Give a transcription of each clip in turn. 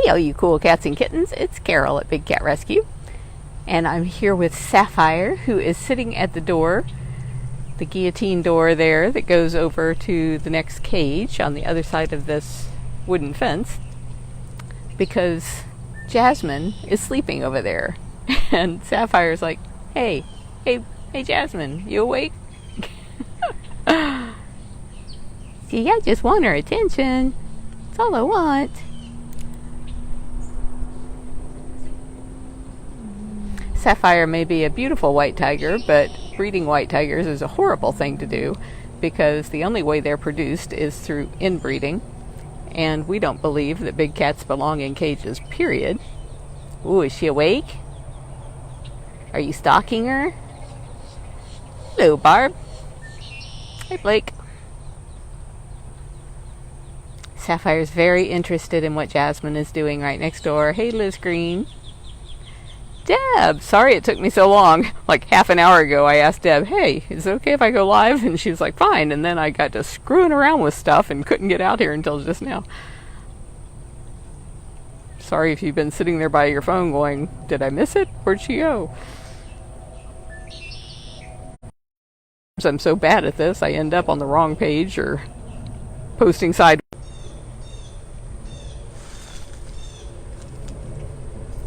all you cool cats and kittens, it's Carol at Big Cat Rescue. And I'm here with Sapphire, who is sitting at the door, the guillotine door there that goes over to the next cage on the other side of this wooden fence, because Jasmine is sleeping over there. And Sapphire's like, hey Jasmine, you awake? See, I just want her attention. That's all I want. Sapphire may be a beautiful white tiger, but breeding white tigers is a horrible thing to do because the only way they're produced is through inbreeding, and we don't believe that big cats belong in cages, period. Ooh, is she awake? Are you stalking her? Hello, Barb. Hey, Blake. Sapphire's very interested in what Jasmine is doing right next door. Hey, Liz Green. Deb, sorry it took me so long. Like half an hour ago, I asked Deb, hey, is it okay if I go live? And she's like, fine. And then I got to screwing around with stuff and couldn't get out here until just now. Sorry if you've been sitting there by your phone going, did I miss it? Where'd she go? I'm so bad at this, I end up on the wrong page or posting sideways.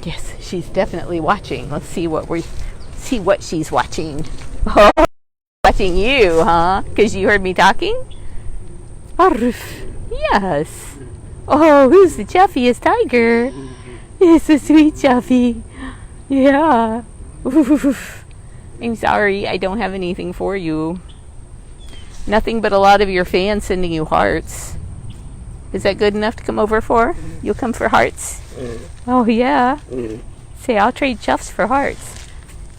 Yes, she's definitely watching. Let's see what she's watching. Oh, watching you, huh? Because you heard me talking? Arf. Yes. Oh, who's the chuffiest tiger? It's a sweet chuffy. Yeah. Oof. I'm sorry, I don't have anything for you. Nothing but a lot of your fans sending you hearts. Is that good enough to come over for? You'll come for hearts? Oh, yeah. Say, I'll trade chuffs for hearts.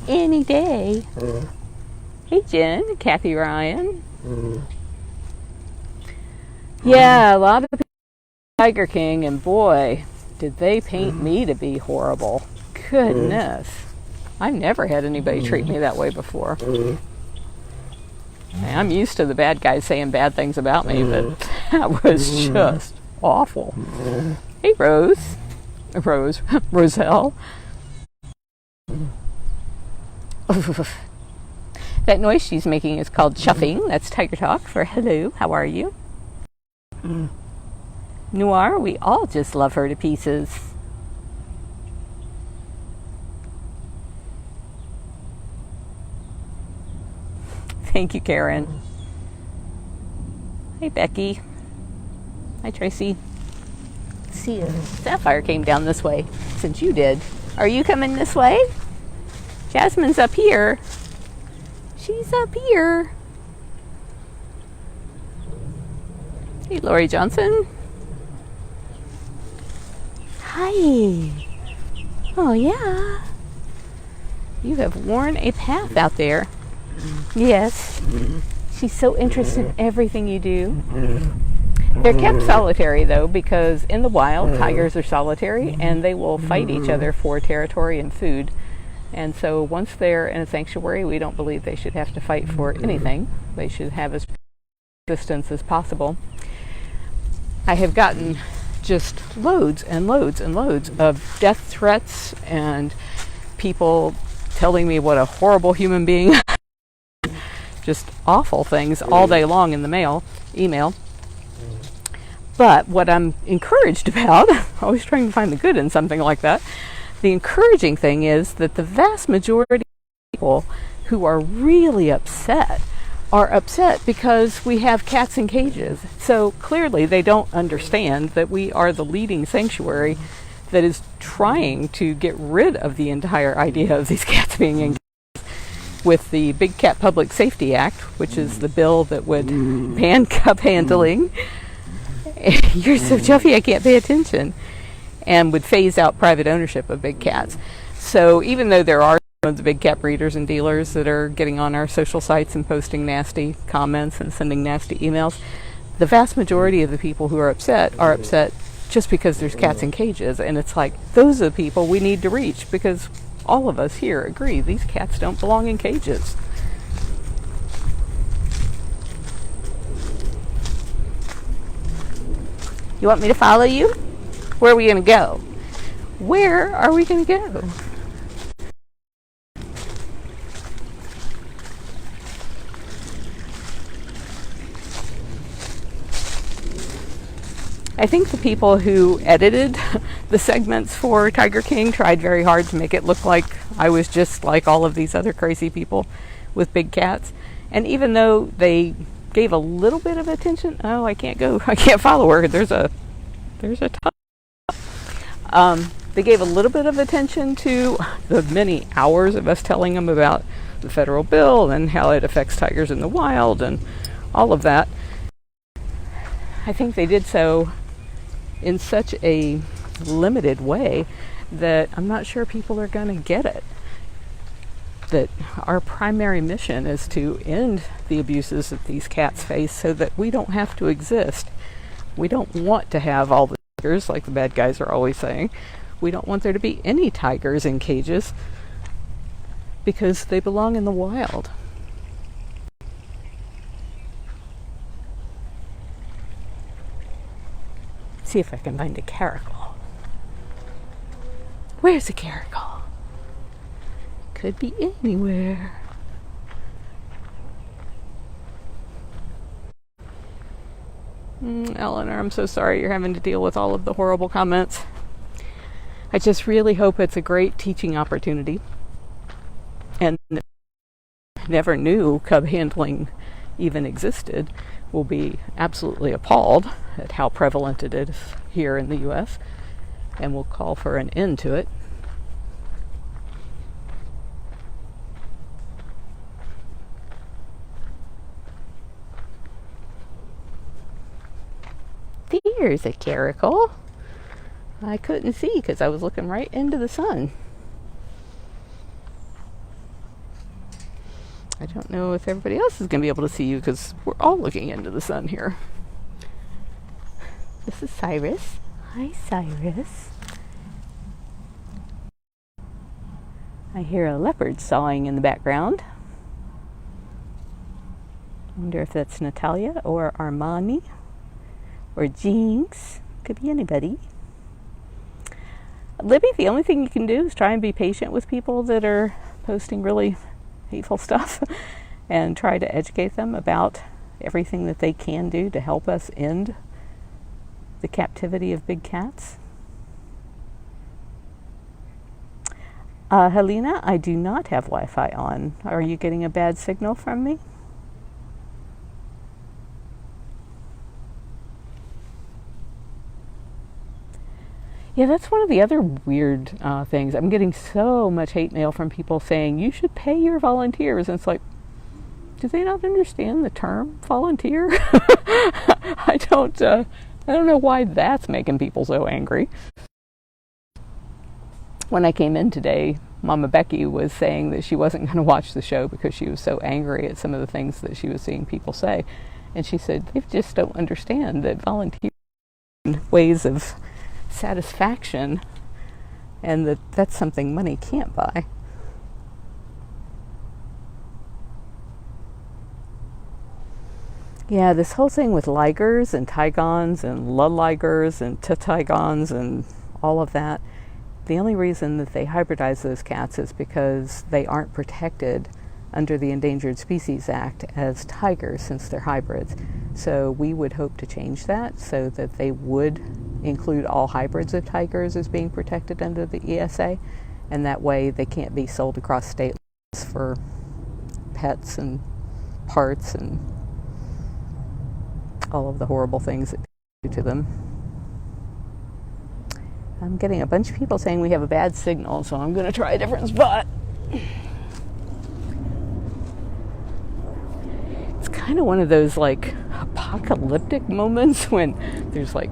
Any day. Hey, Jen. Kathy Ryan. Yeah, a lot of people Tiger King, and boy, did they paint me to be horrible. Goodness. I've never had anybody treat me that way before. I'm used to the bad guys saying bad things about me, but that was just awful. Hey, Roselle. That noise she's making is called chuffing. That's Tiger Talk for hello, how are you? Noir, we all just love her to pieces. Thank you, Karen. Hey, Becky. Hi, Tracy. See you. Sapphire came down this way, since you did. Are you coming this way? Jasmine's up here. She's up here. Hey, Lori Johnson. Hi. Oh, yeah. You have worn a path out there. Yes. She's so interested in everything you do. They're kept solitary, though, because in the wild, tigers are solitary, and they will fight each other for territory and food. And so once they're in a sanctuary, we don't believe they should have to fight for anything. They should have as much resistance as possible. I have gotten just loads and loads and loads of death threats and people telling me what a horrible human being just awful things all day long in the email. But what I'm encouraged about, always trying to find the good in something like that, the encouraging thing is that the vast majority of people who are really upset are upset because we have cats in cages. So clearly they don't understand that we are the leading sanctuary that is trying to get rid of the entire idea of these cats being in cages with the Big Cat Public Safety Act, which is the bill that would ban cup handling. You're so chuffy I can't pay attention. And would phase out private ownership of big cats. So even though there are some of the big cat breeders and dealers that are getting on our social sites and posting nasty comments and sending nasty emails, the vast majority of the people who are upset just because there's cats in cages. And it's like, those are the people we need to reach, because all of us here agree these cats don't belong in cages. You want me to follow you? Where are we going to go? Where are we going to go? I think the people who edited the segments for Tiger King tried very hard to make it look like I was just like all of these other crazy people with big cats. And even though they gave a little bit of attention, oh, I can't follow her. There's a ton. They gave a little bit of attention to the many hours of us telling them about the federal bill and how it affects tigers in the wild and all of that. I think they did so in such a limited way that I'm not sure people are going to get it. That our primary mission is to end the abuses that these cats face so that we don't have to exist. We don't want to have all the tigers, like the bad guys are always saying. We don't want there to be any tigers in cages because they belong in the wild. See if I can find a caracal. Where's a caracal? Could be anywhere. Eleanor, I'm so sorry you're having to deal with all of the horrible comments. I just really hope it's a great teaching opportunity. And never knew cub handling even existed will be absolutely appalled at how prevalent it is here in the U.S. and will call for an end to it. There's a caracal. I couldn't see because I was looking right into the sun. I don't know if everybody else is going to be able to see you because we're all looking into the sun here. This is Cyrus. Hi, Cyrus. I hear a leopard sawing in the background. I wonder if that's Natalia or Armani or Jinx. Could be anybody. Libby, the only thing you can do is try and be patient with people that are posting really hateful stuff and try to educate them about everything that they can do to help us end the captivity of big cats. Helena, I do not have Wi-Fi on. Are you getting a bad signal from me? Yeah, that's one of the other weird things. I'm getting so much hate mail from people saying, you should pay your volunteers. And it's like, do they not understand the term volunteer? I don't know why that's making people so angry. When I came in today, Mama Becky was saying that she wasn't going to watch the show because she was so angry at some of the things that she was seeing people say. And she said, they just don't understand that volunteer ways of satisfaction and that's something money can't buy. Yeah, this whole thing with ligers and tigons and ligers and tigons and all of that, the only reason that they hybridize those cats is because they aren't protected under the Endangered Species Act as tigers since they're hybrids. So we would hope to change that so that they would include all hybrids of tigers as being protected under the ESA, and that way they can't be sold across state lines for pets and parts and all of the horrible things that people do to them. I'm getting a bunch of people saying we have a bad signal, so I'm going to try a different spot. It's kind of one of those like apocalyptic moments when there's like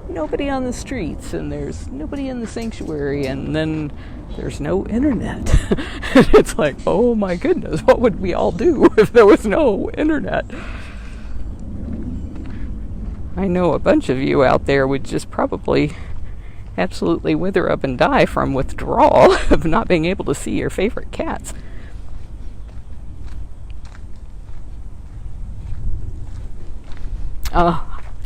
nobody on the streets and there's nobody in the sanctuary and then there's no internet. It's like, oh my goodness, what would we all do if there was no internet? I know a bunch of you out there would just probably absolutely wither up and die from withdrawal of not being able to see your favorite cats.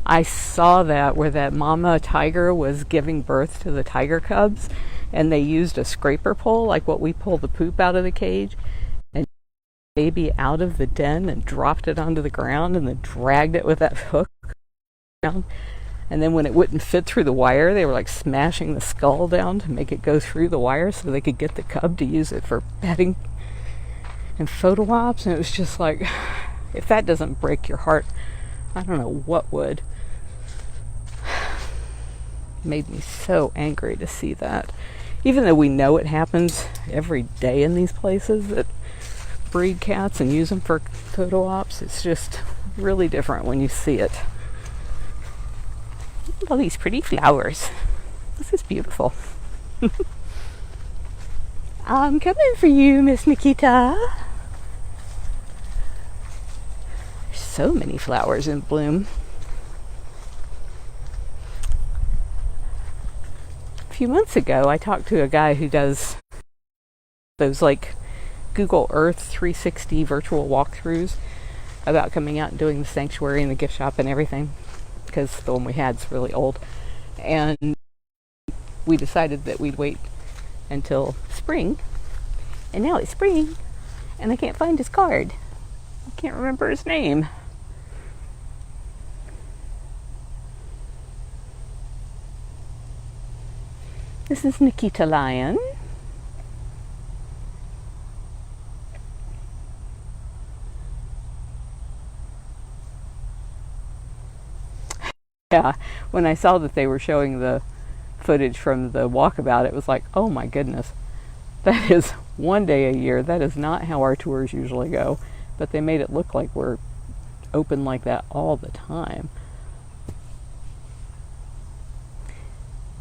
I saw that where that mama tiger was giving birth to the tiger cubs, and they used a scraper pull, like what we pull the poop out of the cage, and baby out of the den and dropped it onto the ground and then dragged it with that hook around. And then when it wouldn't fit through the wire, they were like smashing the skull down to make it go through the wire so they could get the cub to use it for bedding and photo ops. And it was just like, if that doesn't break your heart, I don't know what would. Made me so angry to see that. Even though we know it happens every day in these places that breed cats and use them for photo ops, it's just really different when you see it. Look at all these pretty flowers. This is beautiful. I'm coming for you, Miss Nikita. There's so many flowers in bloom. A few months ago, I talked to a guy who does those like Google Earth 360 virtual walkthroughs about coming out and doing the sanctuary and the gift shop and everything, because the one we had is really old. And we decided that we'd wait until spring, and now it's spring, and I can't find his card. I can't remember his name. This is Nikita Lion. Yeah, when I saw that they were showing the footage from the walkabout, it was like, oh my goodness, that is one day a year. That is not how our tours usually go, but they made it look like we're open like that all the time.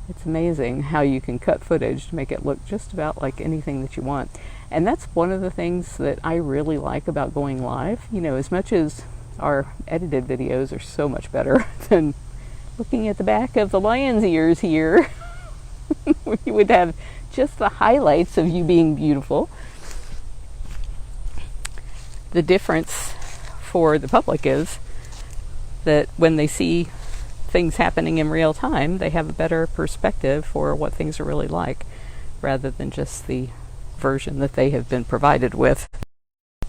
It's amazing how you can cut footage to make it look just about like anything that you want. And that's one of the things that I really like about going live. You know, as much as our edited videos are so much better than looking at the back of the lion's ears here, we would have just the highlights of you being beautiful. The difference for the public is that when they see things happening in real time, they have a better perspective for what things are really like, rather than just the version that they have been provided with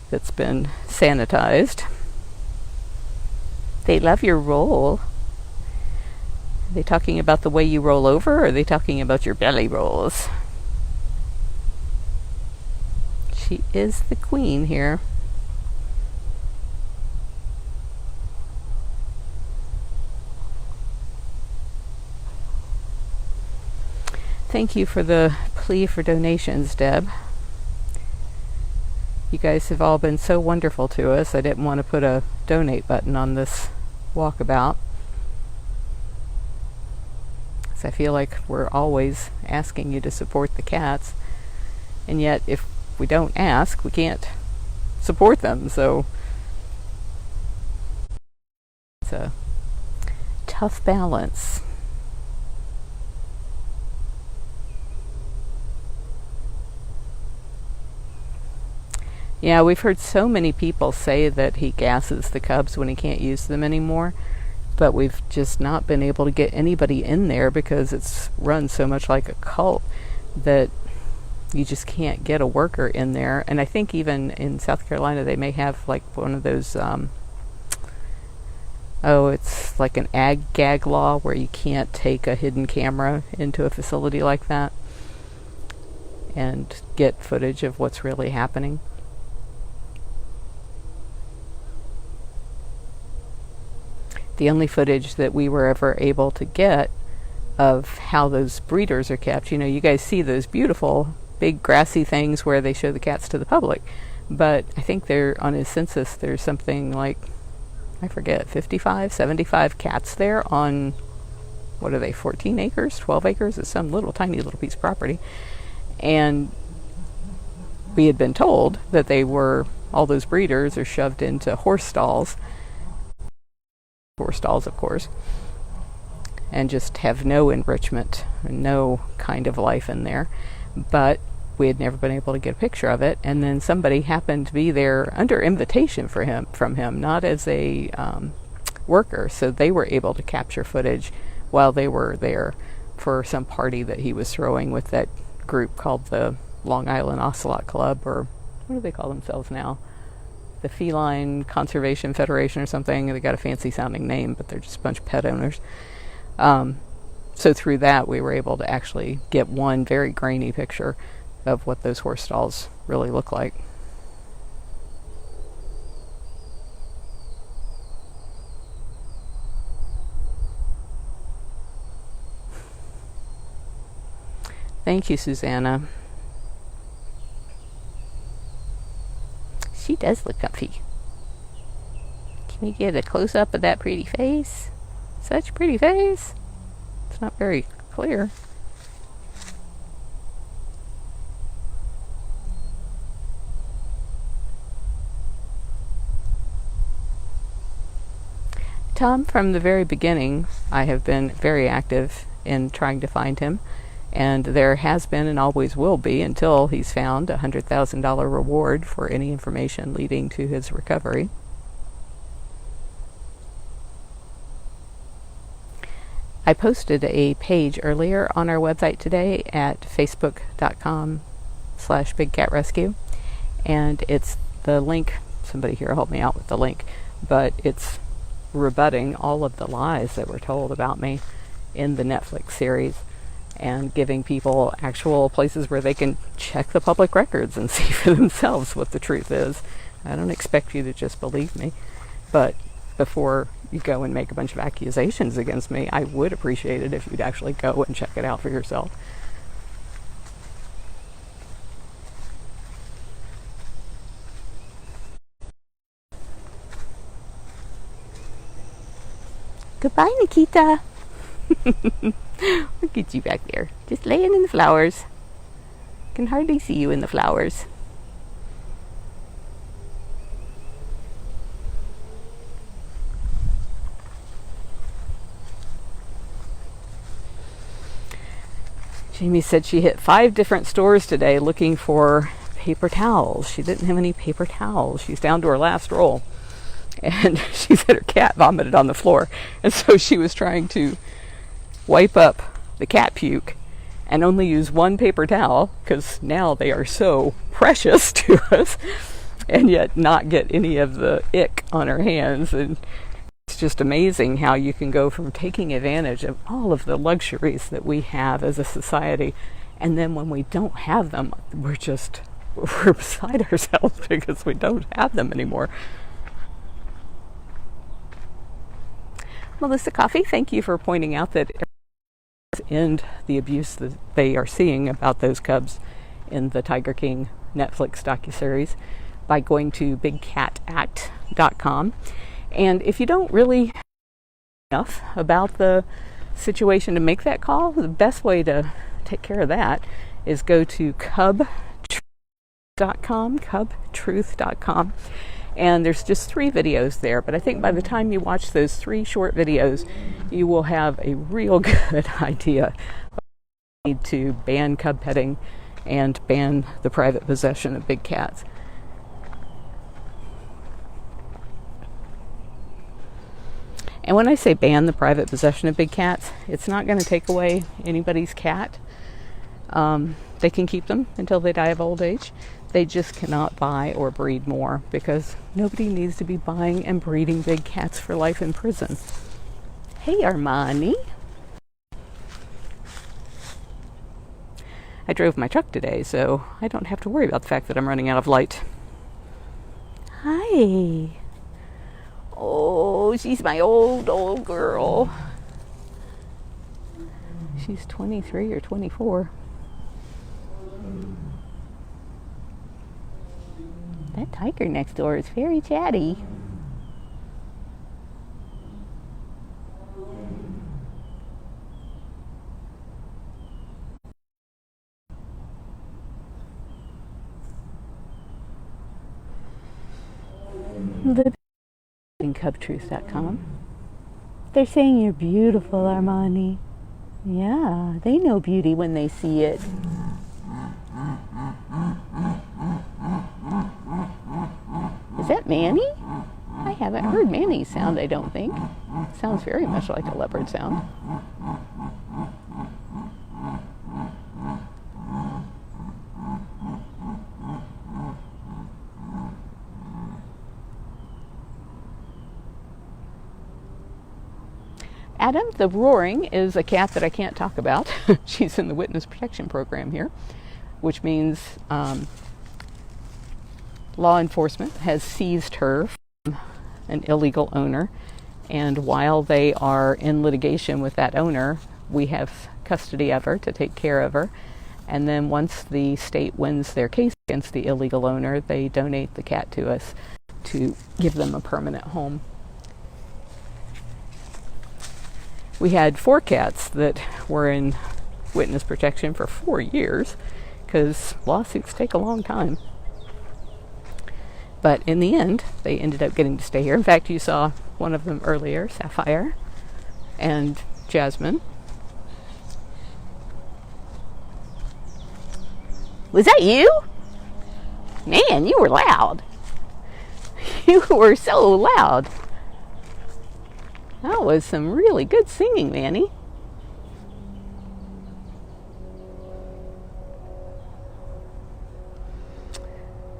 that's been sanitized. They love your roll. Are they talking about the way you roll over, or are they talking about your belly rolls? She is the queen here. Thank you for the plea for donations, Deb. You guys have all been so wonderful to us. I didn't want to put a donate button on this walkabout, because I feel like we're always asking you to support the cats, and yet if we don't ask, we can't support them. So it's a tough balance. Yeah, we've heard so many people say that he gasses the cubs when he can't use them anymore, but we've just not been able to get anybody in there because it's run so much like a cult that you just can't get a worker in there. And I think even in South Carolina they may have like one of those, it's like an ag-gag law where you can't take a hidden camera into a facility like that and get footage of what's really happening. The only footage that we were ever able to get of how those breeders are kept, you know, you guys see those beautiful big grassy things where they show the cats to the public, but I think they're on his census, there's something like, I forget, 55, 75 cats there on, what are they, 14 acres, 12 acres? It's some little tiny little piece of property. And we had been told that they were, all those breeders are shoved into horse stalls, of course, and just have no enrichment, no kind of life in there. But we had never been able to get a picture of it, and then somebody happened to be there under invitation from him, not as a worker, so they were able to capture footage while they were there for some party that he was throwing with that group called the Long Island Ocelot Club, or what do they call themselves now? The Feline Conservation Federation or something. They got a fancy sounding name, but they're just a bunch of pet owners. So through that, we were able to actually get one very grainy picture of what those horse stalls really look like. Thank you, Susanna. She does look comfy. Can we get a close-up of that pretty face? Such a pretty face. It's not very clear. Tom, from the very beginning, I have been very active in trying to find him. And there has been and always will be until he's found a $100,000 reward for any information leading to his recovery. I posted a page earlier on our website today at facebook.com/BigCatRescue, and it's the link. Somebody here help me out with the link, but it's rebutting all of the lies that were told about me in the Netflix series, and giving people actual places where they can check the public records and see for themselves what the truth is. I don't expect you to just believe me, but before you go and make a bunch of accusations against me, I would appreciate it if you'd actually go and check it out for yourself. Goodbye, Nikita. Look at you back there, just laying in the flowers. Can hardly see you in the flowers. Jamie said she hit 5 different stores today looking for paper towels. She didn't have any paper towels. She's down to her last roll. And she said her cat vomited on the floor. And so she was trying to wipe up the cat puke and only use one paper towel, because now they are so precious to us, and yet not get any of the ick on her hands. And it's just amazing how you can go from taking advantage of all of the luxuries that we have as a society, and then when we don't have them, we're beside ourselves because we don't have them anymore. Melissa Coffey, thank you for pointing out that end the abuse that they are seeing about those cubs in the Tiger King Netflix docuseries by going to bigcatact.com. And if you don't really know enough about the situation to make that call, the best way to take care of that is go to cubtruth.com. And there's just 3 videos there, but I think by the time you watch those 3 short videos, you will have a real good idea of the need to ban cub petting and ban the private possession of big cats. And when I say ban the private possession of big cats, it's not going to take away anybody's cat. They can keep them until they die of old age. They just cannot buy or breed more, because nobody needs to be buying and breeding big cats for life in prison. Hey, Armani. I drove my truck today, so I don't have to worry about the fact that I'm running out of light. Hi. Oh, she's my old girl. She's 23 or 24. That tiger next door is very chatty. The cubtruth.com. They're saying you're beautiful, Armani. Yeah, they know beauty when they see it. Is that Manny? Hi, haven't heard Manny's sound, I don't think. Sounds very much like a leopard sound. Adam, the roaring, is a cat that I can't talk about. She's in the witness protection program here, which means law enforcement has seized her from an illegal owner, and while they are in litigation with that owner, we have custody of her to take care of her. And then once the state wins their case against the illegal owner, they donate the cat to us to give them a permanent home. We had 4 cats that were in witness protection for 4 years because lawsuits take a long time. But in the end, they ended up getting to stay here. In fact, you saw one of them earlier, Sapphire and Jasmine. Was that you? Man, you were loud. You were so loud. That was some really good singing, Manny.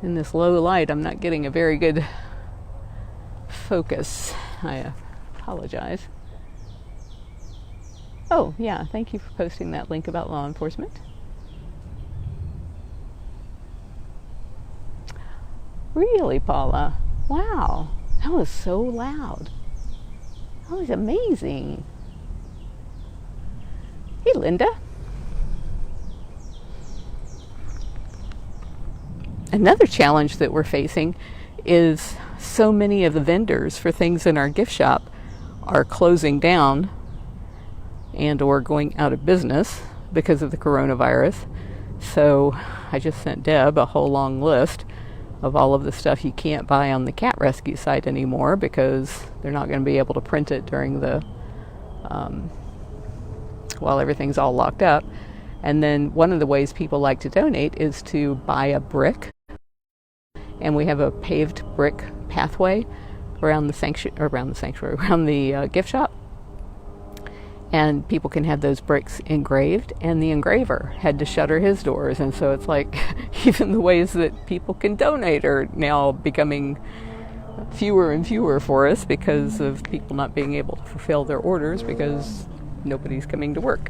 In this low light, I'm not getting a very good focus. I apologize. Oh, yeah, thank you for posting that link about law enforcement. Really, Paula? Wow, that was so loud. That was amazing. Hey, Linda. Another challenge that we're facing is so many of the vendors for things in our gift shop are closing down and or going out of business because of the coronavirus. So I just sent Deb a whole long list of all of the stuff you can't buy on the cat rescue site anymore because they're not going to be able to print it during the while everything's all locked up. And then one of the ways people like to donate is to buy a brick, and we have a paved brick pathway around the sanctuary, around the gift shop, and people can have those bricks engraved, and the engraver had to shutter his doors. And so it's like even the ways that people can donate are now becoming fewer and fewer for us because of people not being able to fulfill their orders because nobody's coming to work.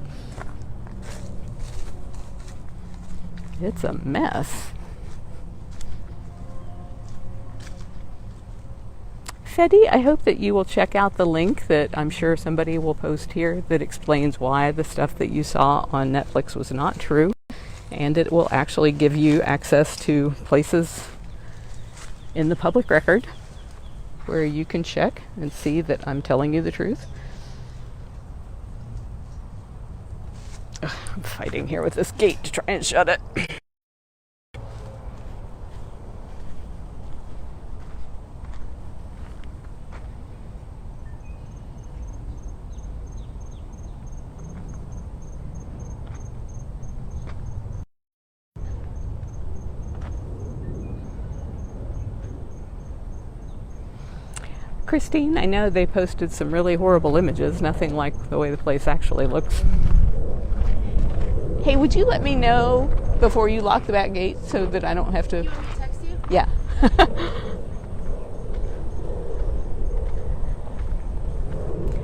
It's a mess. Fetty, I hope that you will check out the link that I'm sure somebody will post here that explains why the stuff that you saw on Netflix was not true, and it will actually give you access to places in the public record where you can check and see that I'm telling you the truth. Ugh, I'm fighting here with this gate to try and shut it. Christine, I know they posted some really horrible images, nothing like the way the place actually looks. Hey, would you let me know before you lock the back gate so that I don't have to... You want me to text you? Yeah.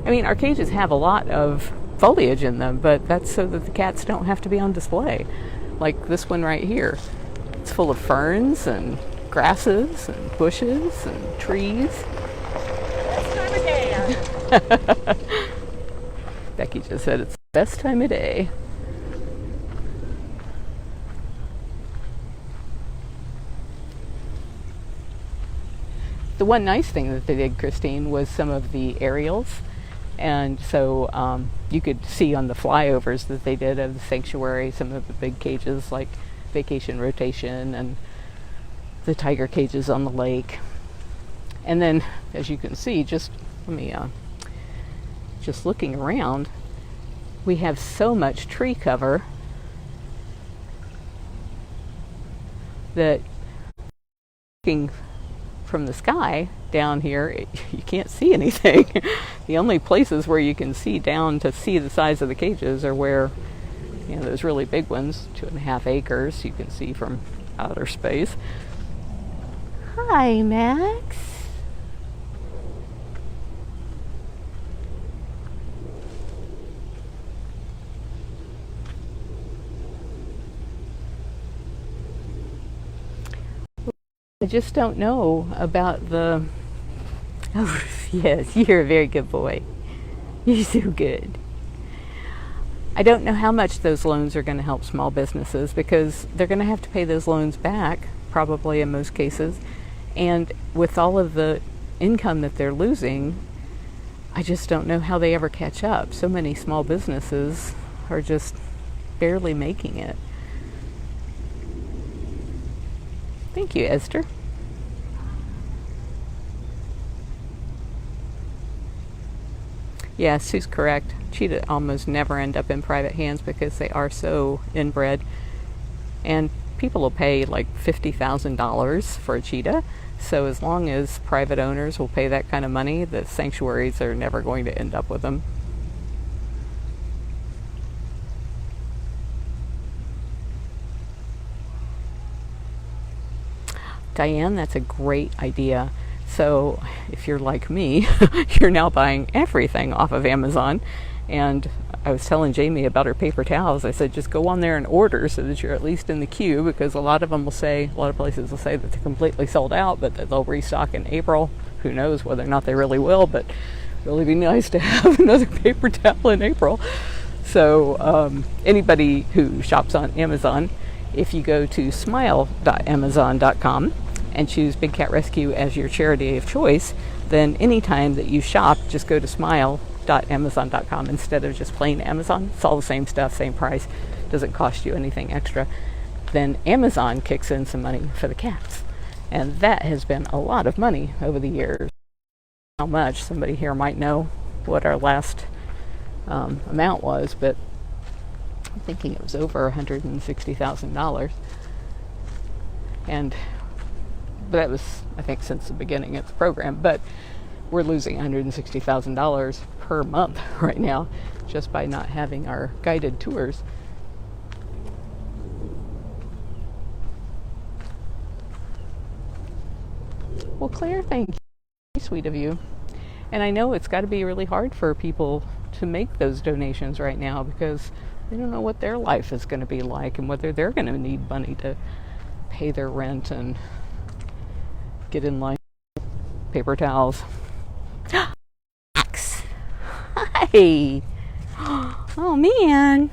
I mean, our cages have a lot of foliage in them, but that's so that the cats don't have to be on display. Like this one right here. It's full of ferns and grasses and bushes and trees. Becky just said it's the best time of day. The one nice thing that they did, Christine, was some of the aerials. And so you could see on the flyovers that they did of the sanctuary some of the big cages like Vacation Rotation and the tiger cages on the lake. And then, as you can see, just looking around, we have so much tree cover that looking from the sky down here, you can't see anything. The only places where you can see down to see the size of the cages are where, those really big ones, 2.5 acres, you can see from outer space. Hi, Max. I just don't know about the... Oh, yes, you're a very good boy. You're so good. I don't know how much those loans are going to help small businesses, because they're going to have to pay those loans back, probably in most cases. And with all of the income that they're losing, I just don't know how they ever catch up. So many small businesses are just barely making it. Thank you, Esther. Yeah, Sue's correct. Cheetah almost never end up in private hands because they are so inbred. And people will pay like $50,000 for a cheetah. So as long as private owners will pay that kind of money, the sanctuaries are never going to end up with them. Diane, that's a great idea. So if you're like me, you're now buying everything off of Amazon. And I was telling Jamie about her paper towels. I said, just go on there and order so that you're at least in the queue, because a lot of places will say that they're completely sold out, but that they'll restock in April. Who knows whether or not they really will, but really be nice to have another paper towel in April. So anybody who shops on Amazon, if you go to smile.amazon.com and choose Big Cat Rescue as your charity of choice, then anytime that you shop, just go to smile.amazon.com instead of just plain Amazon. It's all the same stuff, same price, doesn't cost you anything extra. Then Amazon kicks in some money for the cats. And that has been a lot of money over the years. How much? Somebody here might know what our last amount was, but I'm thinking it was over $160,000. And that was, I think, since the beginning of the program. But we're losing $160,000 per month right now just by not having our guided tours. Well, Claire, thank you. Very sweet of you. And I know it's got to be really hard for people to make those donations right now, because they don't know what their life is going to be like and whether they're going to need money to pay their rent and get in line, paper towels. Max! Hi! Oh, man!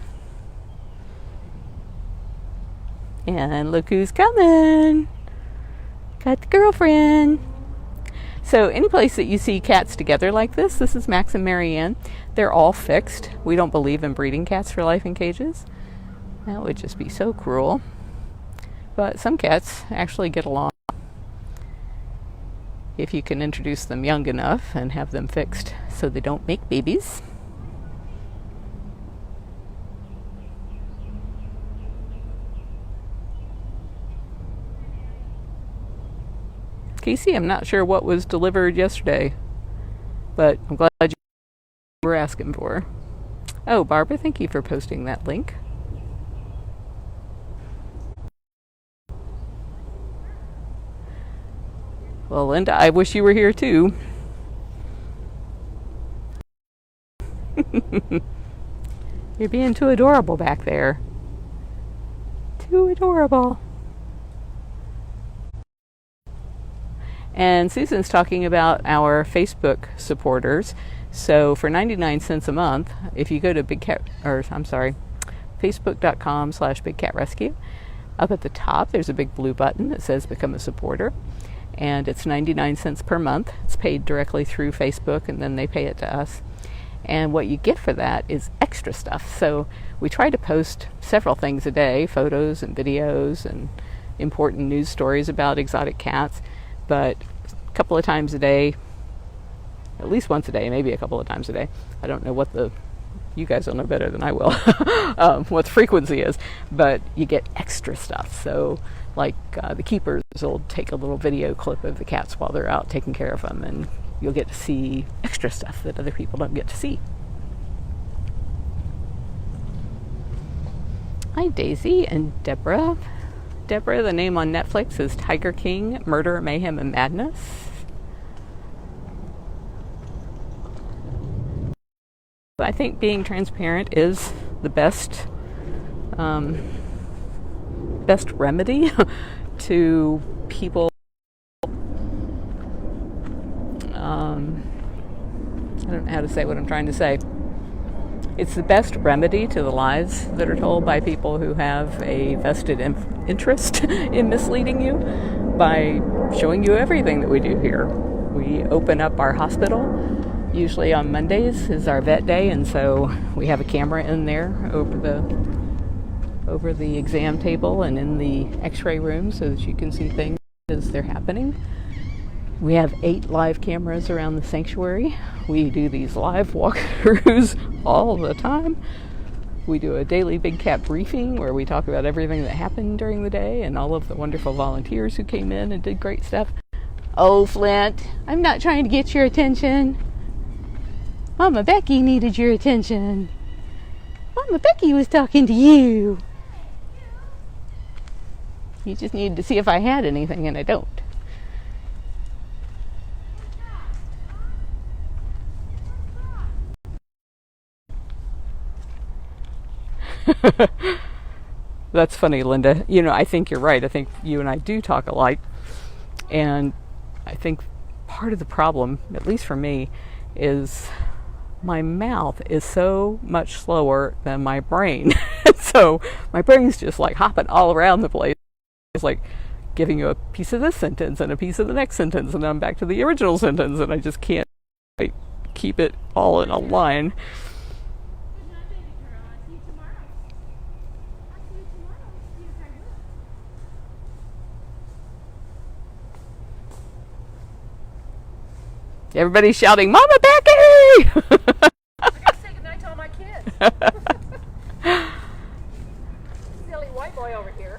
And look who's coming! Got the girlfriend! So any place that you see cats together like this is Max and Marianne. They're all fixed. We don't believe in breeding cats for life in cages. That would just be so cruel. But some cats actually get along if you can introduce them young enough and have them fixed so they don't make babies. Casey, I'm not sure what was delivered yesterday, but I'm glad you were asking for. Oh, Barbara, thank you for posting that link. Well, Linda, I wish you were here too. You're being too adorable back there. Too adorable. And Susan's talking about our Facebook supporters. So for 99 cents a month, if you go to facebook.com/BigCatRescue, up at the top there's a big blue button that says Become a Supporter. And it's 99 cents per month. It's paid directly through Facebook, and then they pay it to us. And what you get for that is extra stuff. So we try to post several things a day, photos and videos and important news stories about exotic cats. But a couple of times a day, at least once a day, maybe a couple of times a day. I don't know you guys will know better than I will, what the frequency is, but you get extra stuff. So Like the keepers will take a little video clip of the cats while they're out taking care of them, and you'll get to see extra stuff that other people don't get to see. Hi, Daisy and Deborah. Deborah, the name on Netflix is Tiger King, Murder, Mayhem, and Madness. I think being transparent is the best remedy to people. I don't know how to say what I'm trying to say. It's the best remedy to the lies that are told by people who have a vested interest in misleading you by showing you everything that we do here. We open up our hospital. Usually on Mondays is our vet day, and so we have a camera in there over the exam table and in the x-ray room so that you can see things as they're happening. We have 8 live cameras around the sanctuary. We do these live walkthroughs all the time. We do a daily Big Cat briefing where we talk about everything that happened during the day and all of the wonderful volunteers who came in and did great stuff. Oh, Flint, I'm not trying to get your attention. Mama Becky needed your attention. Mama Becky was talking to you. You just needed to see if I had anything, and I don't. That's funny, Linda. You know, I think you're right. I think you and I do talk alike. And I think part of the problem, at least for me, is my mouth is so much slower than my brain. So my brain's just like hopping all around the place. It's like giving you a piece of this sentence and a piece of the next sentence, and then I'm back to the original sentence, and I just can't keep it all in a line. Everybody's shouting, Mama Becky! I gotta say goodnight to all my kids. Silly white boy over here.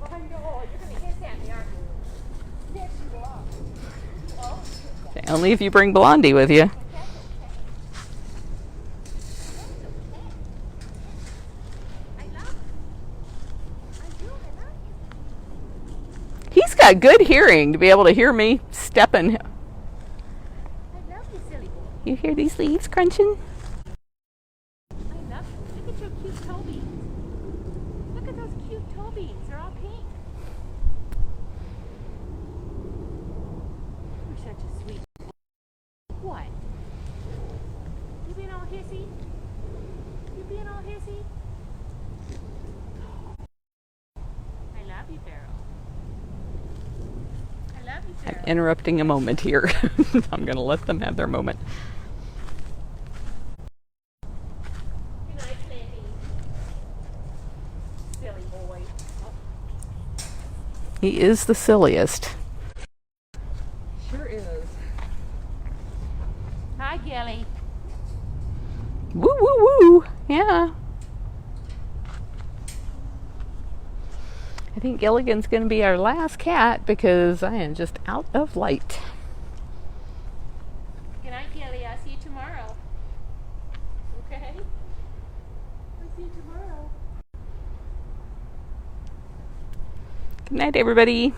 Oh, I know. You're gonna hiss at me, aren't you? Yes, you are. Oh. Only if you bring Blondie with you. He's got good hearing to be able to hear me stepping. You hear these leaves crunching? I love you. Look at your cute toe beans. Look at those cute toe beans. They're all pink. You're such a sweet boy. What? You being all hissy? You being all hissy? I love you, Beryl. I love you, Beryl. I'm interrupting a moment here. I'm going to let them have their moment. He is the silliest. Sure is. Hi, Gilly. Woo, woo, woo. Yeah. I think Gilligan's going to be our last cat because I am just out of light. Good night, Gilly. I'll see you tomorrow. Okay? I'll see you tomorrow. Good night, everybody.